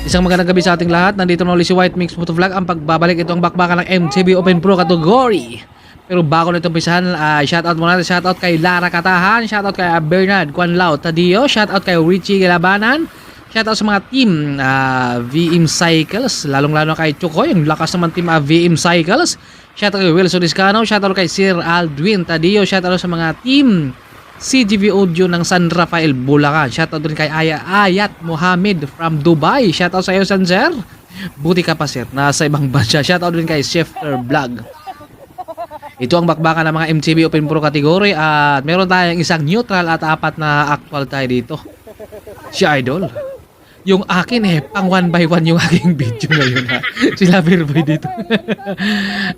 Isang magandang gabi sa ating lahat. Nandito na ulit si White Mix Motovlog. Ang pagbabalik, ito ang bakbakan ng MTB Open Pro category. Pero bago na itong pisahan, shoutout muna natin. Shoutout kay Lara Katahan, shoutout kay Bernard Quanlao Tadio, shoutout kay Richie Galabanan, shoutout sa mga team VM Cycles, lalong-lalo kay Chokoy, yung lakas naman team VM Cycles. Shoutout kay Wilson Iscano, shoutout kay Sir Aldwin Tadio, shoutout sa mga team CGV Audio ng San Rafael, Bulacan. Shoutout din kay Ayat Mohammed from Dubai. Shoutout sa iyo, Sir. Buti ka pa, sir. Nasa ibang bansa. Shoutout din kay Shifter Vlog. Ito ang bakbakan ng mga MTB Open Pro category at meron tayong isang neutral at 4 na actual tayo dito. Si Idol. Yung akin pang 1x1 yung aking video ngayon ha. Sila Boy dito.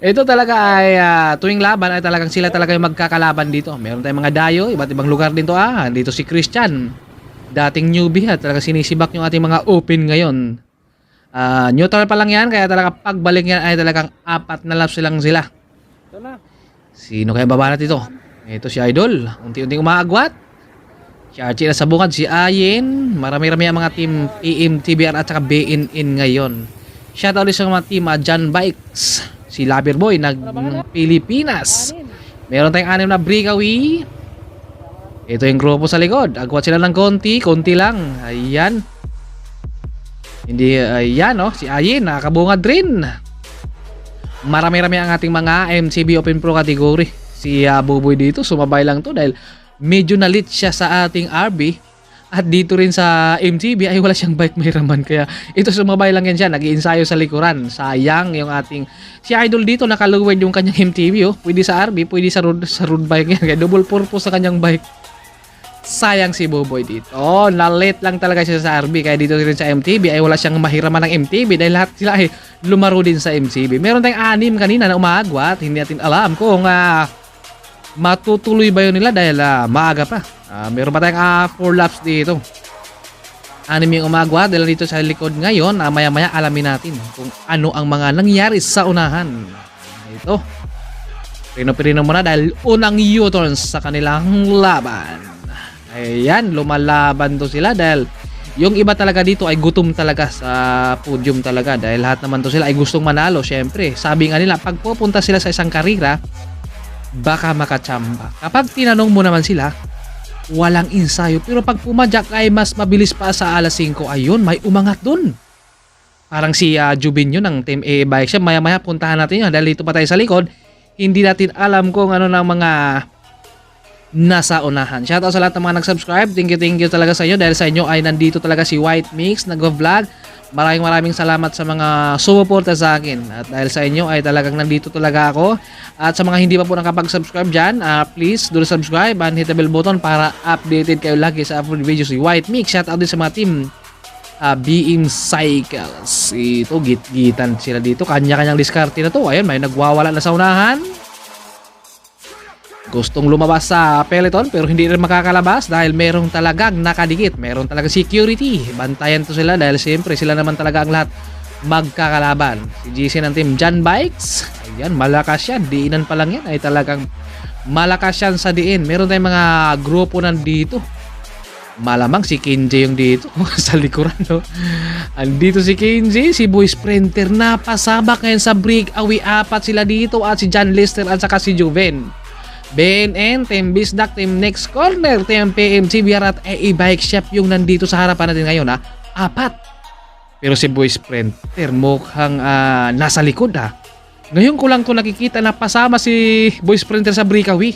Ito talaga ay tuwing laban ay talagang sila talaga yung magkakalaban dito. Meron tayong mga dayo, iba't ibang lugar din to Dito si Christian. Dating newbie talaga sinisibak yung ating mga open ngayon. Neutral pa lang yan, kaya talaga pagbalik yan ay talagang 4 na laps silang sila. Ito na. Sino kaya babanat ito? Ito si Idol. Unti-unting umaagwat. Si Archie na sa bungad, si Ayin. Marami-rami ang mga team PMTBR at saka BNN ngayon. Shoutout ulit sa mga team John Bikes. Si Labirboy ng Pilipinas. Meron tayong 6 na breakaway. Ito yung grupo sa likod. Agwat sila ng konti lang. Ayan. Hindi, ayan si Ayin, nakakabungad rin. Marami-rami ang ating mga MCB Open Pro category. Si Buboy dito, sumabay lang to dahil medyo nalit siya sa ating RB at dito rin sa MTB ay wala siyang bike may raman, kaya ito sumabay lang yan siya, nag-iinsayo sa likuran. Sayang yung ating si Idol dito, nakaluwed yung kanyang MTB pwede sa RB, pwede sa road bike yan, kaya double purpose sa kanyang bike. Sayang si Boboy dito, nalit lang talaga siya sa RB, kaya dito rin sa MTB ay wala siyang mahiraman ng MTB dahil lahat sila ay lumaro din sa MTB. Meron tayong 6 kanina na umagwat, hindi natin alam kung matutuloy ba yun nila dahil maaga pa. Meron pa tayong 4 laps dito. 6 yung umagwa dahil dito sa likod ngayon. Maya-maya alamin natin kung ano ang mga nangyari sa unahan. Ito. Pino-pino muna dahil unang U-turn sa kanilang laban. Ayan, lumalaban to sila dahil yung iba talaga dito ay gutom talaga sa podium talaga dahil lahat naman to sila ay gustong manalo. Syempre, sabi nga nila, pag pupunta sila sa isang karira, baka makachamba. Kapag tinanong mo naman sila, walang ensayo. Pero pag pumadyak ay mas mabilis pa sa alas 5, ayun, may umangat dun. Parang si Jubinyo ng Team A Bike siya. Maya-maya puntahan natin yun. Dahil dito pa tayo sa likod, hindi natin alam kung ano ng mga nasa unahan. Shoutout sa lahat ng mga nag-subscribe. Thank you talaga sa inyo. Dahil sa inyo ay nandito talaga si White Mix, nag-vlog. Maraming salamat sa mga sumuporta sa akin. At dahil sa inyo ay talagang nandito talaga ako. At sa mga hindi pa po nakapag-subscribe dyan, please do subscribe and hit the bell button para updated kayo lagi sa upload videos si White Mix. Shout out din sa mga team BM Cycles. Ito, git-gitan sila dito. Kanya-kanyang diskarte na to. Ayun, may nagwawala na sa unahan. Gustong lumabas sa peloton pero hindi rin makakalabas dahil merong talagang nakadikit. Meron talagang security. Bantayan to sila dahil siyempre sila naman talaga ang lahat magkakalaban. Si GC ng team John Bikes. Ayan, malakas yan. Diinan pa lang yan ay talagang malakas yan sa diin. Meron tayong mga grupo nandito. Malamang si Kenji yung dito sa likuran, no? Andito si Kenji, si Boy Sprinter. Napasabak ngayon sa breakaway. 4 sila dito at si John Lester at saka si Juven. BNN, Team Bisdak, Team Next Corner, Team PMTBR at AA Bike Shop yung nandito sa harapan natin ngayon 4. Pero si Boy Sprinter mukhang nasa likod Ngayon ko lang nakikita na pasama si Boy Sprinter sa breakaway.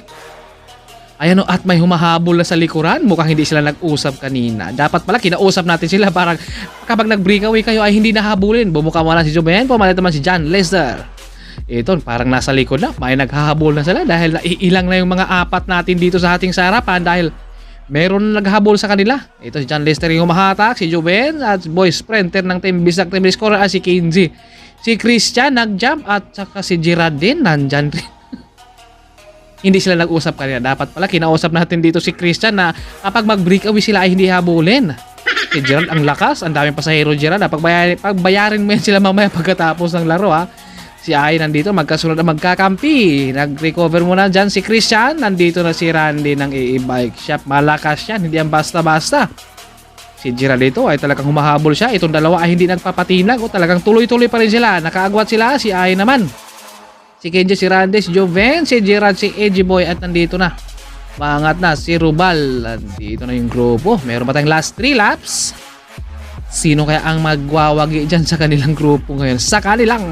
Ayan at may humahabol na sa likuran. Mukhang hindi sila nag-usap kanina. Dapat pala kinausap natin sila para kapag nag-breakaway kayo ay hindi nahabulin. Bumuka mo lang si Juven, pumalit naman si John Lester. Ito, parang nasa likod na. May naghahabol na sila dahil naiilang na yung mga 4 natin dito sa ating sarapan dahil meron naghahabol sa kanila. Ito si John Lester yung humahatak, si Juven at Boy Sprinter ng Team Bisdak, Team Scorer at si Kenji. Si Christian nag-jump at saka si Gerard din nandyan rin. Hindi sila nag-usap kanina. Dapat pala kinausap natin dito si Christian na kapag mag-breakaway sila ay hindi habulin. Si Gerard ang lakas, ang daming pasahero Gerard. Pagbayarin mo yan sila mamaya pagkatapos ng laro Si Ay nandito, magkasunod na magkakampi. Nag-recover muna dyan si Christian. Nandito na si Randy ng AA Bike Shop. Malakas yan, hindi yan basta-basta. Si Jira dito ay talagang humahabol siya. Itong dalawa ay hindi nagpapatinag. O talagang tuloy-tuloy pa rin sila. Nakaagwat sila. Si Ai naman. Si Kenji, si Randy, si Joven, si Gerard, si Edgy Boy. At nandito na. Maangat na si Rubal. Nandito na yung grupo. Meron pa tayong last 3 laps. Sino kaya ang magwawagi dyan sa kanilang grupo ngayon? Sa kanilang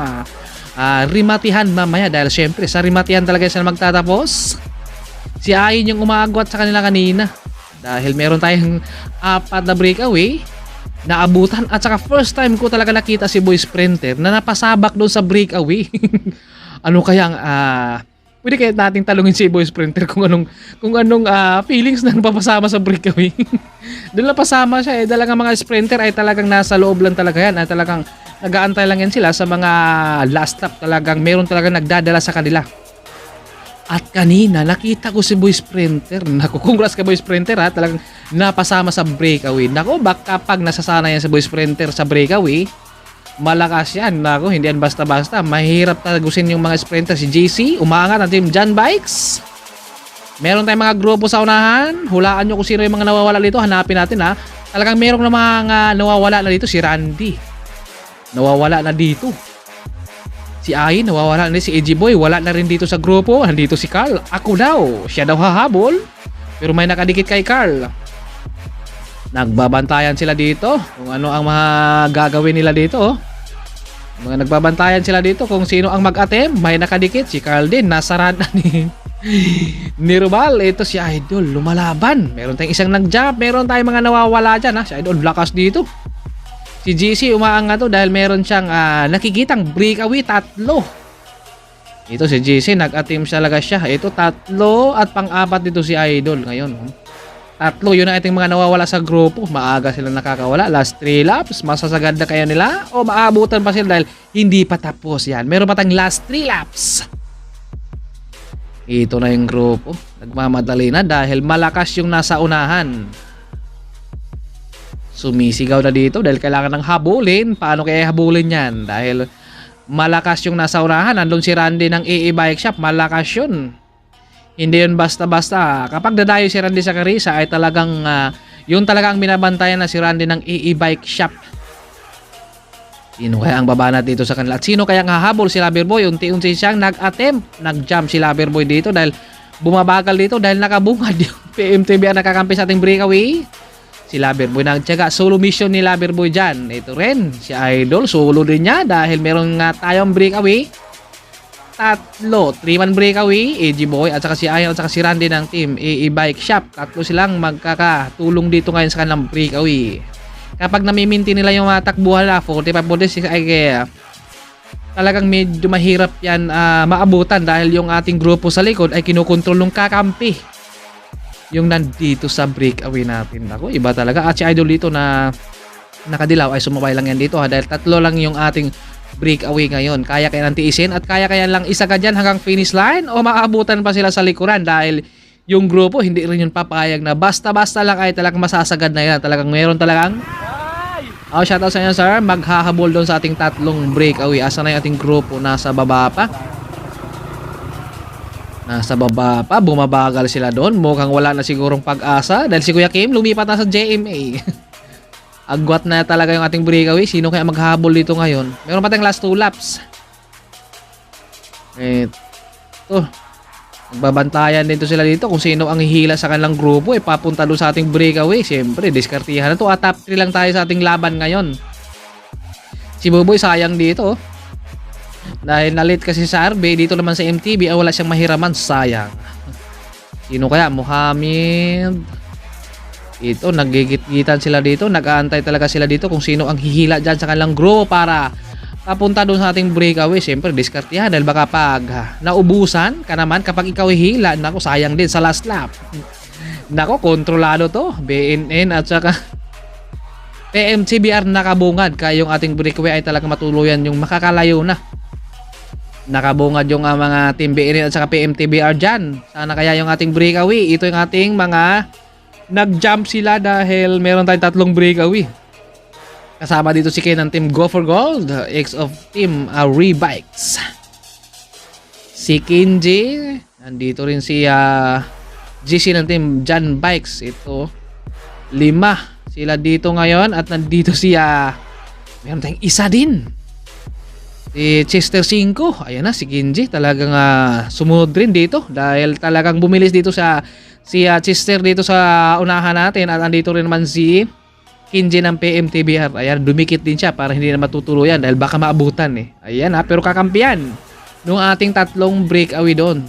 rimatihan mamaya. Dahil syempre sa rimatihan talaga sila magtatapos. Si Ai yung umaagwat sa kanila kanina. Dahil meron tayong 4 na breakaway na abutan at saka first time ko talaga nakita si Boy Sprinter na napasabak doon sa breakaway. Ano kayang pwede kaya nating talungin si Boy Sprinter kung anong feelings na napapasama sa breakaway. Doon napasama siya talagang mga sprinter ay talagang nasa loob lang talaga yan at talagang nag-aantay lang yan sila sa mga last stop, talagang meron talagang nagdadala sa kanila. At kanina, nakita ko si Boy Sprinter. Naku, congrats kay Boy Sprinter talagang napasama sa breakaway. Naku, baka kapag nasasana yan si Boy Sprinter sa breakaway, malakas yan. Naku, hindi yan basta-basta. Mahirap tagusin yung mga sprinter. Si JC, umaangat ang team John Bikes. Meron tayong mga grupo sa unahan. Hulaan nyo kung sino yung mga nawawala dito. Hanapin natin Talagang meron na mga nawawala na dito. Si Randy. Nawawala na dito. Si Ai, nawawala na si Edgy Boy, wala na rin dito sa grupo. Nandito si Carl. Ako daw, siya daw hahabol. Pero may nakadikit kay Carl. Nagbabantayan sila dito kung ano ang mga gagawin nila dito. Mga nagbabantayan sila dito kung sino ang mag-attempt. May nakadikit, si Carl din. Nasarada ni Rubal. Ito si Idol, lumalaban. Meron tayong isang nag-jump. Meron tayong mga nawawala dyan. Si Idol, lakas dito. Si GC umaangat to dahil meron siyang nakikitang breakaway 3. Ito si GC, nag-attempt talaga siya. Ito 3 at pang-4 dito si Idol ngayon. 3 yun ang ating mga nawawala sa grupo. Maaga sila nakakawala. Last 3 laps, masasagad na kaya nila o maabutan pa sila dahil hindi pa tapos yan. Meron pa tayong last 3 laps. Ito na yung grupo. Nagmamadali na dahil malakas yung nasa unahan. Sumisigaw na dito dahil kailangan ng habulin. Paano kaya habulin yan? Dahil malakas yung nasa unahan. Nandun si Randy ng EE Bike Shop. Malakas yun. Hindi yun basta-basta. Kapag dadayo si Randy sa Carissa ay talagang yun talaga ang binabantayan na si Randy ng EE Bike Shop. Sino kaya ang babanat dito sa kanila? At sino kaya ang hahabol? Si Loverboy. Unti-unti siyang nag-attempt. Nag-jump si Loverboy dito dahil bumabagal dito dahil nakabungad yung PMTB ang nakakampi sa ating breakaway. Si Loverboy nagtyaga. Solo mission ni Loverboy dyan. Ito rin. Si Idol. Solo din niya. Dahil meron nga tayong breakaway. 3. 3-man breakaway. Edgy Boy. At saka si Ayan. At saka si Randy ng team EE Bike Shop. 3 silang magkakatulong dito ngayon sa kanilang breakaway. Kapag namiminti nila yung takbuhan na 45-46 ay kaya talagang medyo mahirap yan maabutan. Dahil yung ating grupo sa likod ay kinukontrol ng kakampi. Yung nandito sa breakaway natin. Ako, iba talaga. At si Idol dito na nakadilaw ay sumabay lang yan dito dahil 3 lang yung ating breakaway ngayon. Kaya kaya tiisin at kaya lang isa ka dyan hanggang finish line o maabutan pa sila sa likuran dahil yung grupo hindi rin yung papayag na basta-basta lang ay talagang masasagad na yan. Talagang meron talagang shoutout sa inyo sir. Maghahabol doon sa ating 3 breakaway. Asa na yung ating grupo? Nasa baba pa. Nasa baba pa, bumabagal sila doon. Mukhang wala na sigurong pag-asa dahil si Kuya Kim lumipat na sa JMA. Agwat na talaga yung ating breakaway. Sino kaya maghabol dito ngayon? Meron pa tayong last 2 laps. Ito. Magbabantayan dito sila dito kung sino ang hihila sa kanilang grupo. Papunta doon sa ating breakaway. Siyempre, diskartihan na to. At top 3 lang tayo sa ating laban ngayon. Si Buboy sayang dito. Dahil nalit kasi sa RB, dito naman sa MTB, wala siyang mahiraman, sayang. Sino kaya? Muhammad. Ito, nagigit-gitan sila dito, nag-aantay talaga sila dito kung sino ang hihila dyan sa kanilang grupo para papunta doon sa ating breakaway. Siyempre, diskartihan dahil baka pag naubusan ka naman kapag ikaw hihila, nako sayang din sa last lap. Nako, kontrolado to. BNN at saka PMTBR nakabungad kaya yung ating breakaway ay talaga matuluyan yung makakalayo na. Nakabungad yung mga team BNN at saka PMTBR dyan. Sana kaya yung ating breakaway. Ito yung ating mga nag-jump sila dahil meron tayong 3 breakaway. Kasama dito si Ken ng team Go for Gold, ex of team Rebikes. Si Kenji, nandito rin si GC ng team John Bikes. Ito, 5 Sila dito ngayon at nandito siya. Meron tayong isa din. Si Chester 5. Ayan na, si Kinji. Talagang sumunod rin dito. Dahil talagang bumilis dito si Chester dito sa unahan natin. At andito rin naman si Kinji ng PMTBR. Ayan, dumikit din siya para hindi na matutuluyan. Dahil baka maabutan eh. Ayan pero kakampiyan nung ating tatlong breakaway doon.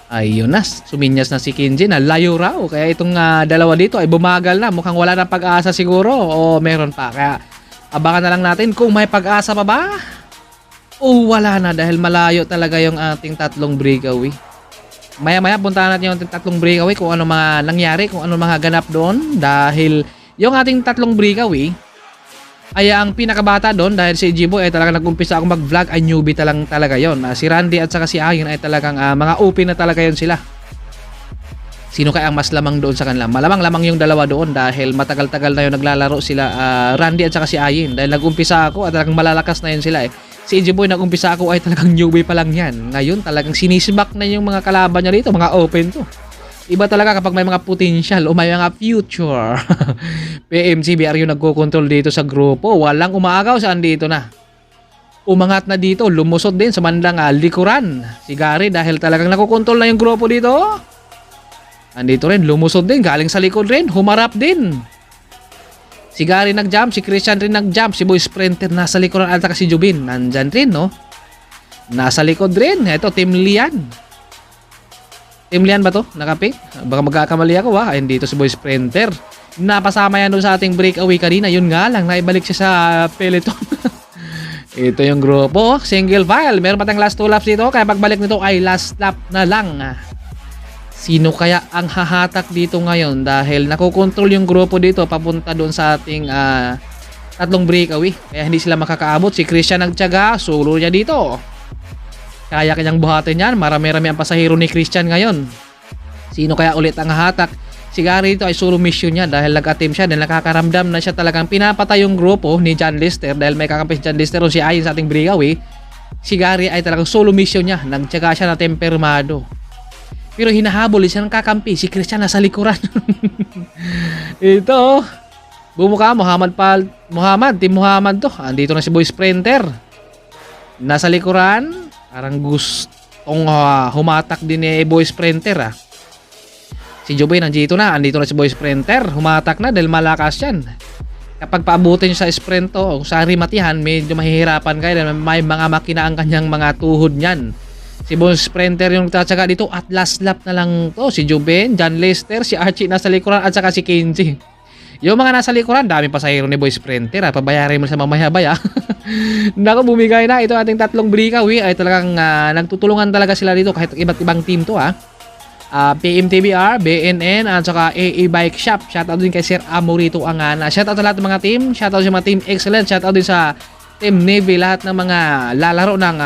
Ayun na, suminyas na si Kinji na layo raw. Kaya itong dalawa dito ay bumagal na. Mukhang wala na pag-asa siguro o meron pa. Kaya abangan na lang natin kung may pag-asa pa ba. O wala na dahil malayo talaga yung ating tatlong breakaway. Maya-maya puntahan natin yung ating tatlong breakaway kung ano mga nangyari, kung ano mga ganap doon. Dahil yung ating tatlong breakaway ay ang pinakabata doon dahil si Jibo ay talaga nag-umpisa akong mag-vlog ay newbie talaga yon. Si Randy at saka si Ayon ay talagang mga open na talaga yon sila. Sino kaya ang mas lamang doon sa kanila? Malamang-lamang yung dalawa doon dahil matagal-tagal na yung naglalaro sila Randy at saka si Ayon. Dahil nag-umpisa ako at talagang malalakas na yun sila eh. Si Jibo nag-umpisa ako ay talagang newbie pa lang yan. Ngayon talagang sinisibak na yung mga kalaban niya dito, mga open to. Iba talaga kapag may mga potential o may mga future. PMCBR yung nagko-control dito sa grupo. Walang umaagaw, saan dito na. Umangat na dito, lumusot din sa bandang likuran. Si Gary dahil talagang nakokontrol na yung grupo dito. Andito rin, lumusot din, galing sa likod rin, humarap din. Si Gary nag-jump, si Christian rin nag-jump, si Boy Sprinter nasa likuran at si Jubin. Nandyan rin, no? Nasa likod rin. Ito, Team Lian. Team Lian ba to? Nakapick? Baka magkakamali ako Ayun dito si Boy Sprinter. Napasama yan doon sa ating breakaway kanina. Yun nga lang, naibalik siya sa peloton. Ito yung grupo. Single file. Meron pa tayong last 2 laps dito. Kaya pagbalik nito ay last lap na lang. Sino kaya ang hahatak dito ngayon? Dahil nakokontrol yung grupo dito papunta doon sa ating tatlong breakaway. Kaya hindi sila makakaabot. Si Christian nagtyaga. Solo niya dito. Kaya kanyang buhatin yan. Marami-rami ang pasahero ni Christian ngayon. Sino kaya ulit ang hatak? Si Gary ito ay solo mission niya dahil nag-attempt siya dahil nakakaramdam na siya talagang pinapatay yung grupo ni John Lister dahil may kakampi si John Lister o si Ayin sa ating breakaway. Si Gary ay talagang solo mission niya. Nagtyaga siya na tempermado. Pero hinahabol siya ng kakampi. Si Christian nasa likuran. Ito. Bumuka Team Muhammad to. Andito na si Boy Sprinter. Nasa likuran. Parang gustong humatak din ni Boy Sprinter Si Jobay nandito na. Andito na si Boy Sprinter. Humatak na dahil malakas yan. Kapag paabutin nyo sa sprint to, sa rimatihan, medyo mahihirapan kayo dahil may mga makina ang kanyang mga tuhod niyan. Si Boy Sprinter yung tatsaga dito at last lap na lang to. Si Juben, John Lester, si Archie nasa likuran at saka si Kenji. Yung mga nasa likuran, dami pasahero ni Boy Sprinter pabayarin mo sa mamaya-baya. Naku, bumigay na. Ito ating tatlong breakaway ay talagang nagtutulungan talaga sila dito kahit iba't ibang team to PMTBR, BNN at saka AA Bike Shop. Shoutout din kay Sir Amorito Angana. Shoutout sa lahat ng mga team. Shoutout sa mga team Excellent. Shoutout din sa Team Navy. Lahat ng mga lalaro ng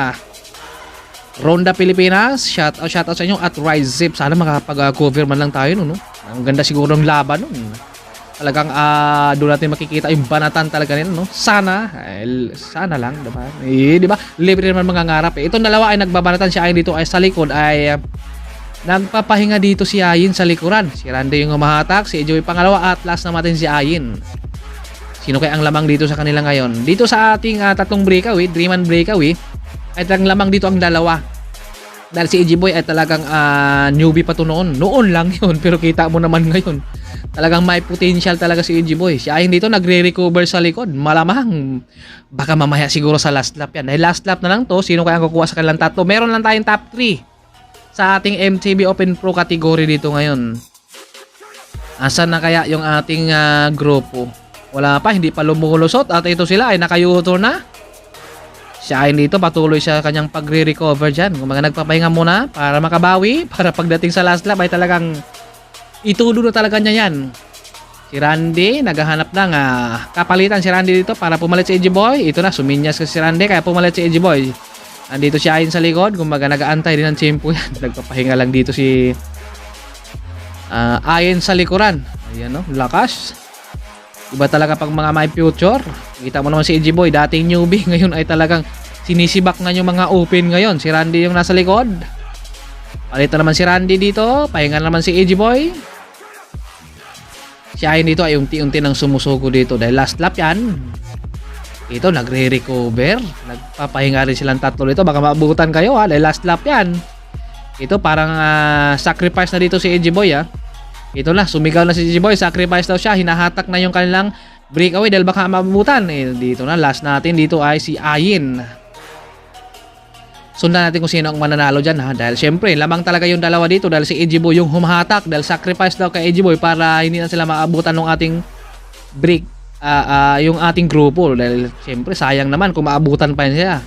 Ronda Pilipinas. Shoutout sa inyo at Rise Zip. Sana makapag-cover man lang tayo no? Ang ganda siguro ng laban nun. Talagang doon natin makikita yung banatan talaga nila, no? Sana lang, diba? Diba? Libre naman mangangarap Itong dalawa ay nagbabanatan si Ayin dito ay sa likod ay nagpapahinga dito si Ayin sa likuran. Si Randy yung humahatak, si Joey pangalawa at last na natin si Ayin. Sino kaya ang lamang dito sa kanila ngayon? Dito sa ating tatlong breakaway, 3-man breakaway, ay talagang lamang dito ang dalawa. Dahil si EG Boy ay talagang newbie pa to noon. Noon lang yun, pero kita mo naman ngayon. Talagang may potential talaga si EG Boy. Si Ayin dito nagre-recover sa likod. Malamang baka mamaya siguro sa last lap yan. Dahil last lap na lang to, sino kaya ang kukuha sa kanilang tatlo? Meron lang tayong top 3 sa ating MTB Open Pro category dito ngayon. Asan na kaya yung ating grupo? Wala pa, hindi pa lumulusot at ito sila ay nakayuto na. Si Ayin dito patuloy siya kanyang pagre-recover dyan. Kung mga nagpapahinga muna para makabawi, para pagdating sa last lap ay talagang itulo na talaga niya yan. Si Randy naghahanap ng kapalitan si Randy dito para pumalit si EG Boy. Ito na, suminyas kasi si Randy kaya pumalit si EG Boy. Andito si Ayin sa likod, kumbaga nag-aantay din ng tempo yan. Nagpapahinga lang dito si Ayin sa likuran. Ayan no, lakas. Iba talaga pag mga may future. Kita mo naman si EG Boy, dating newbie, ngayon ay talagang sinisibak nga yung mga open ngayon. Si Randy yung nasa likod. Palit na naman si Randy dito, pahinga naman si EG Boy. Si Ayen dito ay unti-unti nang sumusuko dito dahil last lap yan. Ito nagre-recover. Nagpapahinga rin silang tatlo dito. Baka maabutan kayo ha dahil last lap yan. Ito parang sacrifice na dito si AJ Boy ha. Ito na, sumigaw na si AJ Boy. Sacrifice daw siya. Hinahatak na yung kanilang breakaway dahil baka maabutan. Dito na, last natin dito ay si Ayen. Sundan natin kung sino ang mananalo dyan ha. Dahil syempre, lamang talaga yung dalawa dito. Dahil si AJ Boy yung humahatak. Dahil sacrifice daw kay AJ Boy para hindi na sila maabutan ng ating break. Yung ating grupo. Dahil syempre, sayang naman kung maabutan pa siya.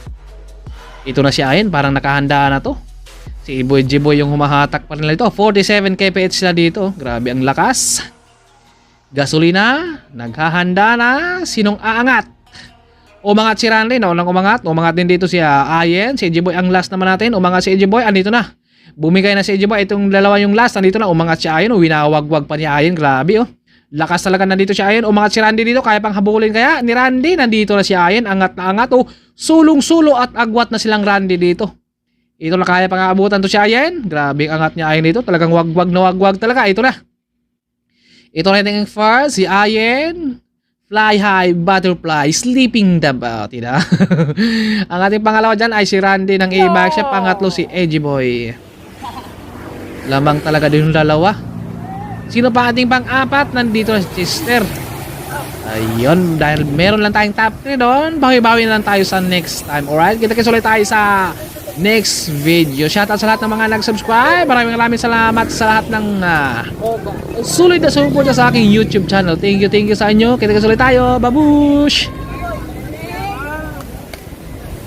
Ito na si Ayen. Parang nakahanda na to. Si AJ Boy yung humahatak pa nila ito. 47 kph sila dito. Grabe ang lakas. Gasolina. Naghahanda na. Sinong aangat? Umangat si Randy, naunang umangat. Umangat din dito si Ayen. Si AJ Boy ang last naman natin. Umangat si AJ Boy. Andito na. Bumigay na si AJ Boy. Itong dalawa yung last. Andito na. Umangat si Ayen. Winawagwag pa ni Ayen. Grabe oh. Lakas talaga nandito si Ayen. Umangat si Randy dito. Kaya pang habulin kaya ni Randy. Nandito na si Ayen. Angat na angat oh. Sulong-sulo at agwat na silang Randy dito. Ito na kaya pang aabutan to si Ayen. Grabe ang angat niya Ayen dito. Talagang wagwag na wagwag talaga. Ito na. Ito na yung first. Si Ayen. Fly high, butterfly, sleeping about, diba? Ang ating pangalawa dyan ay si Randy ng A-Max. Siya pangatlo si AJ Boy. Lamang talaga din yung dalawa. Sino pa ating pang-apat? Nandito na si Chester. Ayun, dahil meron lang tayong top 3 doon, bawi-bawi na lang tayo sa next time. Alright, kita-kits ulit tayo sa next video. Shoutout sa lahat ng mga nag-subscribe. Maraming salamat sa lahat ng sulit na support sa aking YouTube channel. Thank you sa inyo. Kita-kits ulit tayo. Babush!